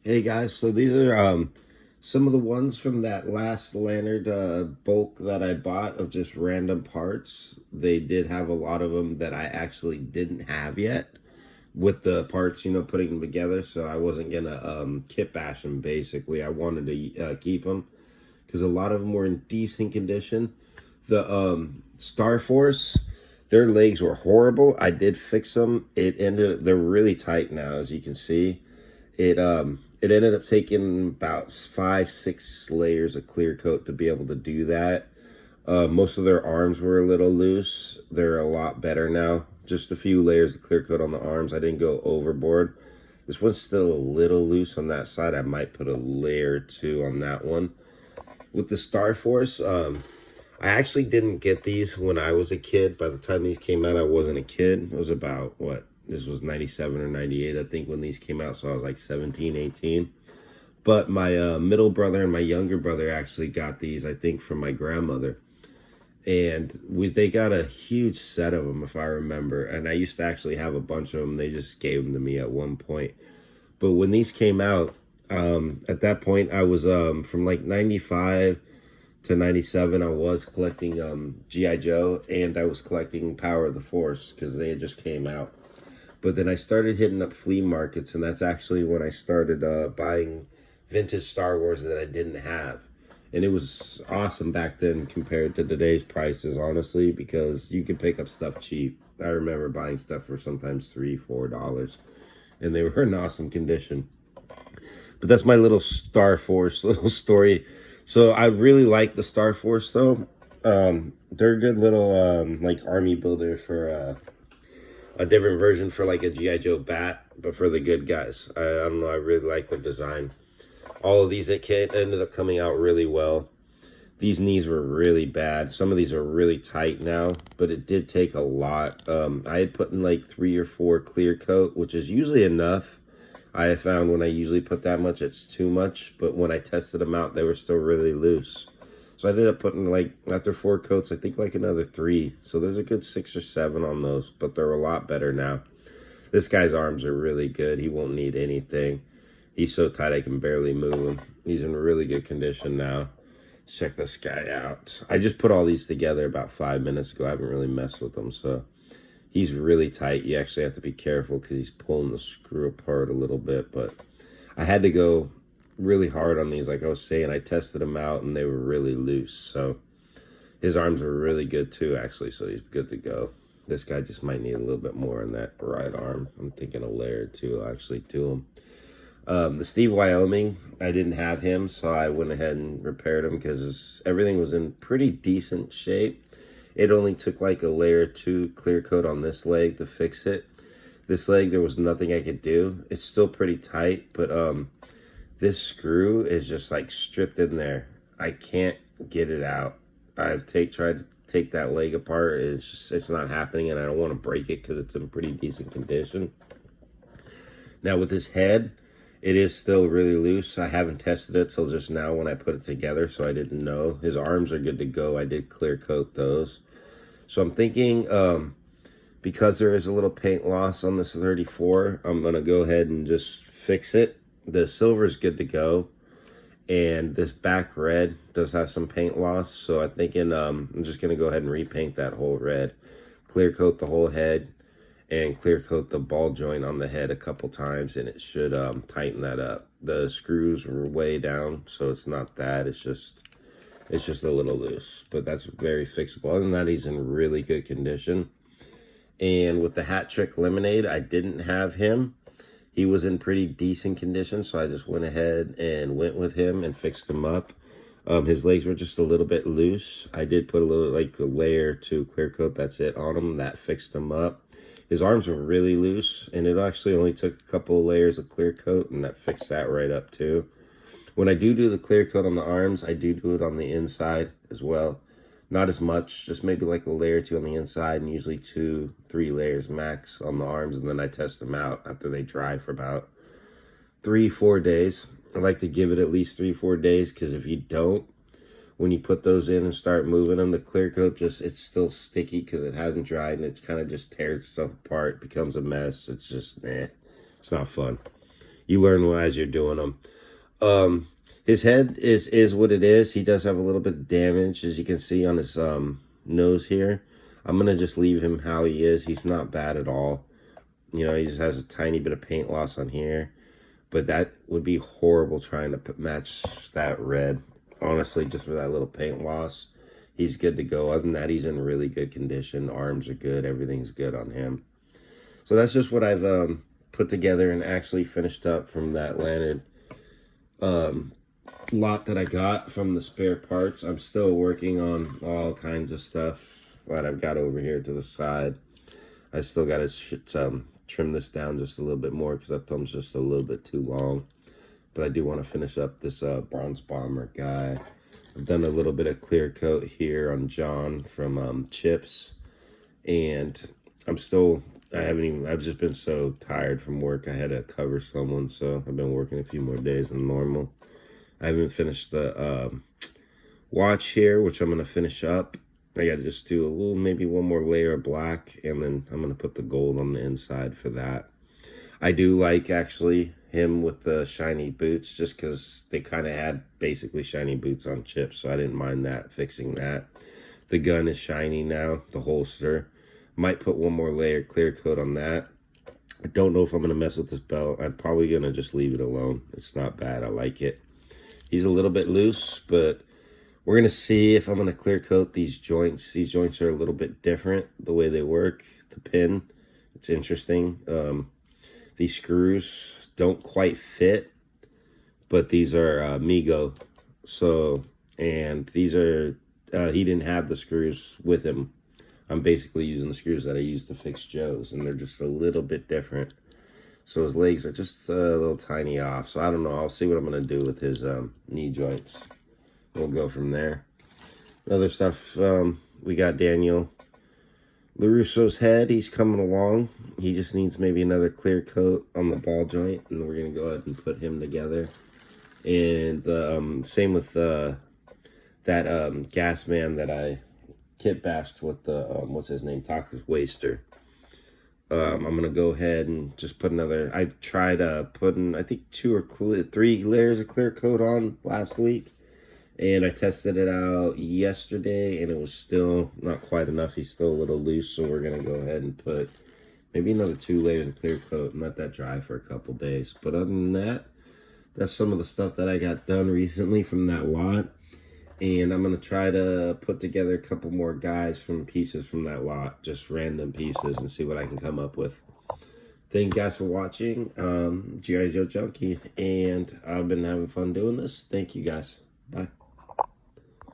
Hey guys, so these are some of the ones from that last lanard bulk that I bought of just random parts. They did have a lot of them that I actually didn't have yet with the parts, putting them together. So I wasn't gonna kit bash them. Basically, I wanted to keep them because a lot of them were in decent condition. The Star Force, their legs were horrible. I did fix them. They're really tight now, as you can see. It ended up taking about 5-6 layers of clear coat to be able to do that. Most of their arms were a little loose. They're a lot better now. Just a few layers of clear coat on the arms. I didn't go overboard. This one's still a little loose on that side. I might put a layer or two on that one. With the Star Force, I actually didn't get these when I was a kid. By the time these came out, I wasn't a kid. It was about, what? This was 97 or 98, I think, when these came out. So I was like 17, 18. But my middle brother and my younger brother actually got these, I think, from my grandmother. And they got a huge set of them, if I remember. And I used to actually have a bunch of them. They just gave them to me at one point. But when these came out, at that point, I was from like 95 to 97, I was collecting G.I. Joe. And I was collecting Power of the Force because they had just came out. But then I started hitting up flea markets, and that's actually when I started buying vintage Star Wars that I didn't have. And it was awesome back then compared to today's prices, honestly, because you could pick up stuff cheap. I remember buying stuff for sometimes $3-4, and they were in awesome condition. But that's my little Star Force little story. So I really like the Star Force, though. They're a good little like army builder for a different version for like a G.I. Joe bat, but for the good guys. I don't know, I really like the design. All of these ended up coming out really well. These knees were really bad. Some of these are really tight now, but it did take a lot. I had put in like 3 or 4 clear coat, which is usually enough. I have found when I usually put that much, it's too much, but when I tested them out, they were still really loose. So I ended up putting, like, after 4 coats, I think like another 3. So there's a good 6 or 7 on those, but they're a lot better now. This guy's arms are really good. He won't need anything. He's so tight I can barely move him. He's in really good condition now. Check this guy out. I just put all these together about 5 minutes ago. I haven't really messed with them, so he's really tight. You actually have to be careful because he's pulling the screw apart a little bit, but I had to go really hard on these. Like I was saying, I tested them out and they were really loose. So his arms are really good too, actually, so he's good to go. This guy just might need a little bit more on that right arm. I'm thinking a layer or 2 actually to him. The Steve Wyoming, I didn't have him, so I went ahead and repaired him because everything was in pretty decent shape. It only took like a layer or 2 clear coat on this leg to fix it. This leg, there was nothing I could do. It's still pretty tight, but this screw is just like stripped in there. I can't get it out. I've tried to take that leg apart. It's not happening, and I don't want to break it because it's in pretty decent condition. Now with his head, it is still really loose. I haven't tested it till just now when I put it together, so I didn't know. His arms are good to go. I did clear coat those. So I'm thinking, because there is a little paint loss on this 34, I'm going to go ahead and just fix it. The silver is good to go. And this back red does have some paint loss. So I'm thinking I'm just going to go ahead and repaint that whole red. Clear coat the whole head. And clear coat the ball joint on the head a couple times, and it should tighten that up. The screws were way down, so it's not that. It's just a little loose, but that's very fixable. Other than that, he's in really good condition. And with the Hat Trick Lemonade, I didn't have him. He was in pretty decent condition, so I just went ahead and went with him and fixed him up. His legs were just a little bit loose. I did put a little, like a layer to clear coat, that's it, on him. That fixed him up. His arms were really loose, and it actually only took a couple of layers of clear coat, and that fixed that right up too. When I do the clear coat on the arms, I do it on the inside as well. Not as much, just maybe like a layer or 2 on the inside, and usually 2-3 layers max on the arms, and then I test them out after they dry for about 3-4 days. I like to give it at least 3-4 days, because if you don't, when you put those in and start moving them, the clear coat it's still sticky because it hasn't dried, and it kind of just tears itself apart, becomes a mess. It's just, it's not fun. You learn as you're doing them. His head is what it is. He does have a little bit of damage, as you can see on his nose here. I'm gonna just leave him how he is. He's not bad at all. You know, he just has a tiny bit of paint loss on here, but that would be horrible trying to match that red. Honestly, just for that little paint loss, he's good to go. Other than that, he's in really good condition. Arms are good. Everything's good on him. So that's just what I've put together and actually finished up from that lanard lot that I got from the spare parts. I'm still working on all kinds of stuff that I've got over here to the side. I still got to trim this down just a little bit more because that thumb's just a little bit too long. But I do want to finish up this bronze bomber guy. I've done a little bit of clear coat here on John from Chips, and I've just been so tired from work. I had to cover someone, so I've been working a few more days than normal. I haven't finished the watch here, which I'm going to finish up. I got to just do a little, maybe one more layer of black, and then I'm going to put the gold on the inside for that. I do like, actually, him with the shiny boots, just because they kind of had basically shiny boots on Chips, so I didn't mind that, fixing that. The gun is shiny now, the holster. Might put one more layer clear coat on that. I don't know if I'm going to mess with this belt. I'm probably going to just leave it alone. It's not bad. I like it. He's a little bit loose, but we're going to see if I'm going to clear coat these joints. These joints are a little bit different, the way they work. The pin, it's interesting. These screws don't quite fit, but these are Migo. So, and these are, he didn't have the screws with him. I'm basically using the screws that I used to fix Joe's, and they're just a little bit different. So his legs are just a little tiny off. So I don't know. I'll see what I'm going to do with his knee joints. We'll go from there. Other stuff, we got Daniel LaRusso's head. He's coming along. He just needs maybe another clear coat on the ball joint, and we're going to go ahead and put him together. And same with that gas man that I kit bashed with the, what's his name, Toxic Waster. I'm going to go ahead and just put another, I tried putting, I think 2 or 3 layers of clear coat on last week. And I tested it out yesterday, and it was still not quite enough. He's still a little loose, so we're going to go ahead and put maybe another 2 layers of clear coat and let that dry for a couple days. But other than that, that's some of the stuff that I got done recently from that lot. And I'm going to try to put together a couple more guys from pieces from that lot, just random pieces, and see what I can come up with. Thank you guys for watching. G.I. Joe Junkie, and I've been having fun doing this. Thank you guys. Bye.